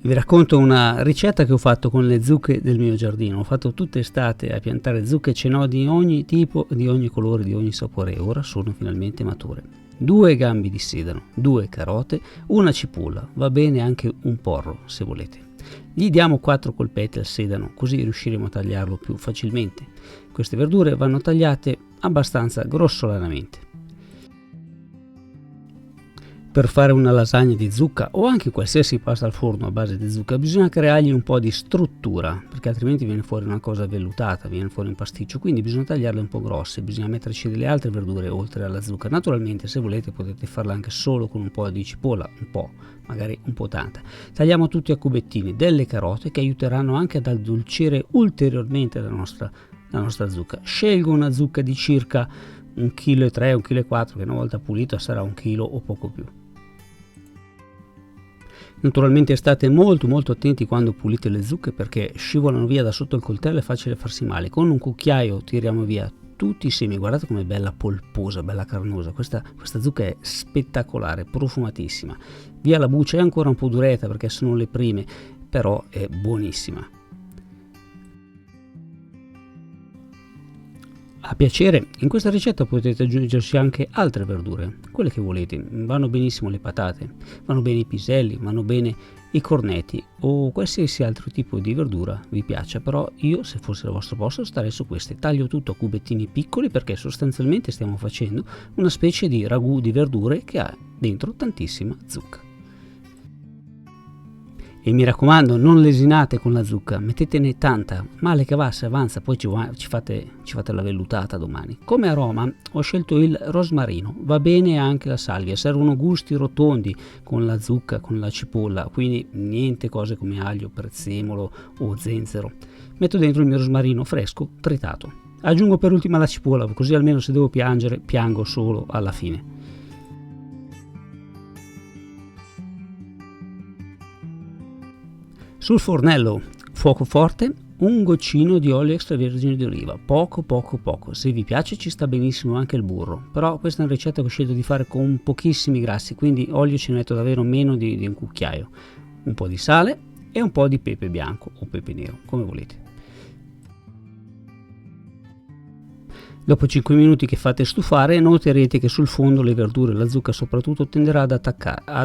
Vi racconto una ricetta che ho fatto con le zucche del mio giardino. Ho fatto tutta estate a piantare zucche e ce n'ho di ogni tipo, di ogni colore, di ogni sapore e ora sono finalmente mature. 2 gambi di sedano, 2 carote, una cipolla, va bene anche un porro se volete. Gli diamo 4 colpetti al sedano così riusciremo a tagliarlo più facilmente. Queste verdure vanno tagliate abbastanza grossolanamente. Per fare una lasagna di zucca o anche qualsiasi pasta al forno a base di zucca bisogna creargli un po' di struttura, perché altrimenti viene fuori una cosa vellutata, viene fuori un pasticcio, quindi bisogna tagliarle un po' grosse, bisogna metterci delle altre verdure oltre alla zucca. Naturalmente se volete potete farla anche solo con un po' di cipolla, un po', magari un po' tanta. Tagliamo tutti a cubettini delle carote che aiuteranno anche ad addolcire ulteriormente la nostra zucca. Scelgo una zucca di circa 1,3 kg, 1,4 kg, che una volta pulita sarà 1 kg o poco più. Naturalmente state molto attenti quando pulite le zucche perché scivolano via da sotto il coltello, è facile farsi male. Con un cucchiaio tiriamo via tutti i semi. Guardate com'è bella polposa, bella carnosa. Questa zucca è spettacolare, profumatissima. Via la buccia, è ancora un po' duretta perché sono le prime, però è buonissima. A piacere, in questa ricetta potete aggiungerci anche altre verdure, quelle che volete. Vanno benissimo le patate, vanno bene i piselli, vanno bene i cornetti o qualsiasi altro tipo di verdura vi piaccia, però io se fosse al vostro posto starei su queste. Taglio tutto a cubettini piccoli perché sostanzialmente stiamo facendo una specie di ragù di verdure che ha dentro tantissima zucca. E mi raccomando, non lesinate con la zucca, mettetene tanta, male che va se avanza, poi ci fate la vellutata domani. Come aroma ho scelto il rosmarino, va bene anche la salvia, servono gusti rotondi con la zucca, con la cipolla, quindi niente cose come aglio, prezzemolo o zenzero. Metto dentro il mio rosmarino fresco, tritato. Aggiungo per ultima la cipolla, così almeno se devo piangere, piango solo alla fine. Sul fornello, fuoco forte, un goccino di olio extravergine di oliva, poco. Se vi piace ci sta benissimo anche il burro, però questa è una ricetta che ho scelto di fare con pochissimi grassi, quindi olio ci ne metto davvero meno di un cucchiaio. Un po' di sale e un po' di pepe bianco o pepe nero, come volete. Dopo 5 minuti che fate stufare noterete che sul fondo le verdure e la zucca soprattutto tenderà ad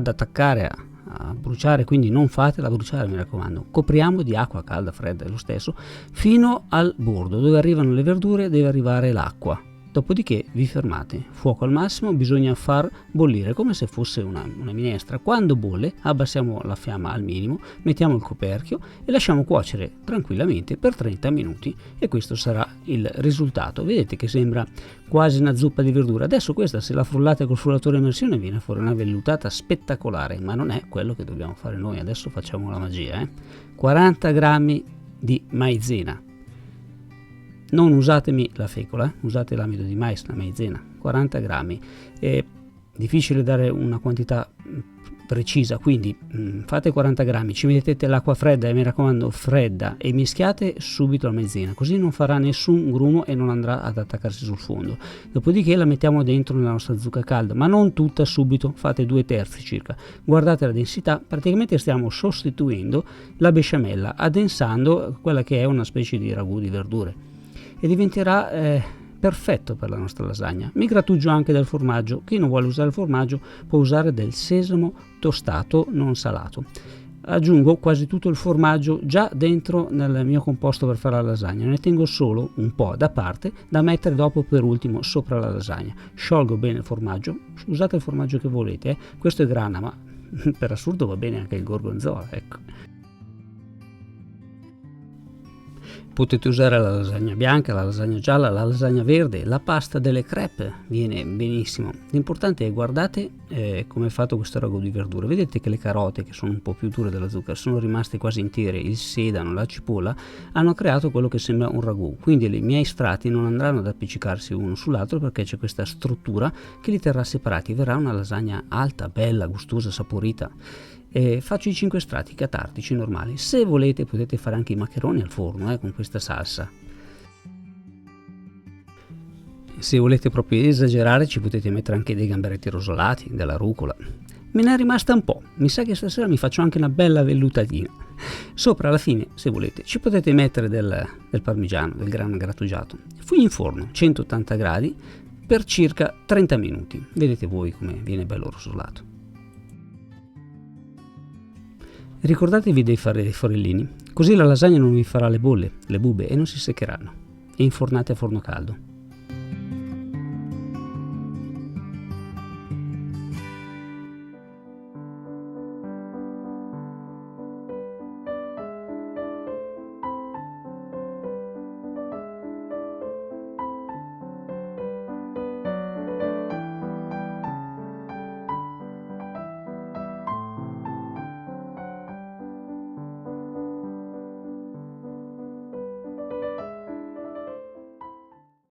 attaccare a bruciare, quindi non fatela bruciare, mi raccomando. Copriamo di acqua calda, fredda, è lo stesso, fino al bordo dove arrivano le verdure deve arrivare l'acqua. Dopodiché vi fermate, fuoco al massimo, bisogna far bollire come se fosse una minestra. Quando bolle abbassiamo la fiamma al minimo, mettiamo il coperchio e lasciamo cuocere tranquillamente per 30 minuti e questo sarà il risultato. Vedete che sembra quasi una zuppa di verdura. Adesso questa, se la frullate col frullatore a immersione, viene fuori una vellutata spettacolare, ma non è quello che dobbiamo fare noi. Adesso facciamo la magia. 40 grammi di maizena. Non usatemi la fecola, usate l'amido di mais, la maizena, 40 grammi. È difficile dare una quantità precisa, quindi fate 40 grammi, ci mettete l'acqua fredda e mi raccomando fredda e mischiate subito la maizena, così non farà nessun grumo e non andrà ad attaccarsi sul fondo. Dopodiché la mettiamo dentro nella nostra zucca calda, ma non tutta subito, fate 2/3 circa. Guardate la densità, praticamente stiamo sostituendo la besciamella, addensando quella che è una specie di ragù di verdure. E diventerà perfetto per la nostra lasagna. Mi grattugio anche del formaggio. Chi non vuole usare il formaggio può usare del sesamo tostato non salato. Aggiungo quasi tutto il formaggio già dentro nel mio composto per fare la lasagna, ne tengo solo un po' da parte da mettere dopo per ultimo sopra la lasagna. Sciolgo bene il formaggio, usate il formaggio che volete, questo è grana, ma per assurdo va bene anche il gorgonzola, ecco. Potete usare la lasagna bianca, la lasagna gialla, la lasagna verde, la pasta delle crepe viene benissimo. L'importante è guardate come è fatto questo ragù di verdure. Vedete che le carote, che sono un po' più dure della zucca, sono rimaste quasi intere. Il sedano, la cipolla hanno creato quello che sembra un ragù. Quindi i miei strati non andranno ad appiccicarsi uno sull'altro perché c'è questa struttura che li terrà separati. Verrà una lasagna alta, bella, gustosa, saporita. Faccio i 5 strati catartici normali. Se volete potete fare anche i maccheroni al forno con questa salsa. Se volete proprio esagerare ci potete mettere anche dei gamberetti rosolati, della rucola. Me ne è rimasta un po', mi sa che stasera mi faccio anche una bella vellutatina. Sopra alla fine, se volete, ci potete mettere del parmigiano, del grana grattugiato. Fui in forno, 180 gradi, per circa 30 minuti. Vedete voi come viene bello rosolato. Ricordatevi di fare dei forellini, così la lasagna non vi farà le bolle, le bube e non si seccheranno. E infornate a forno caldo.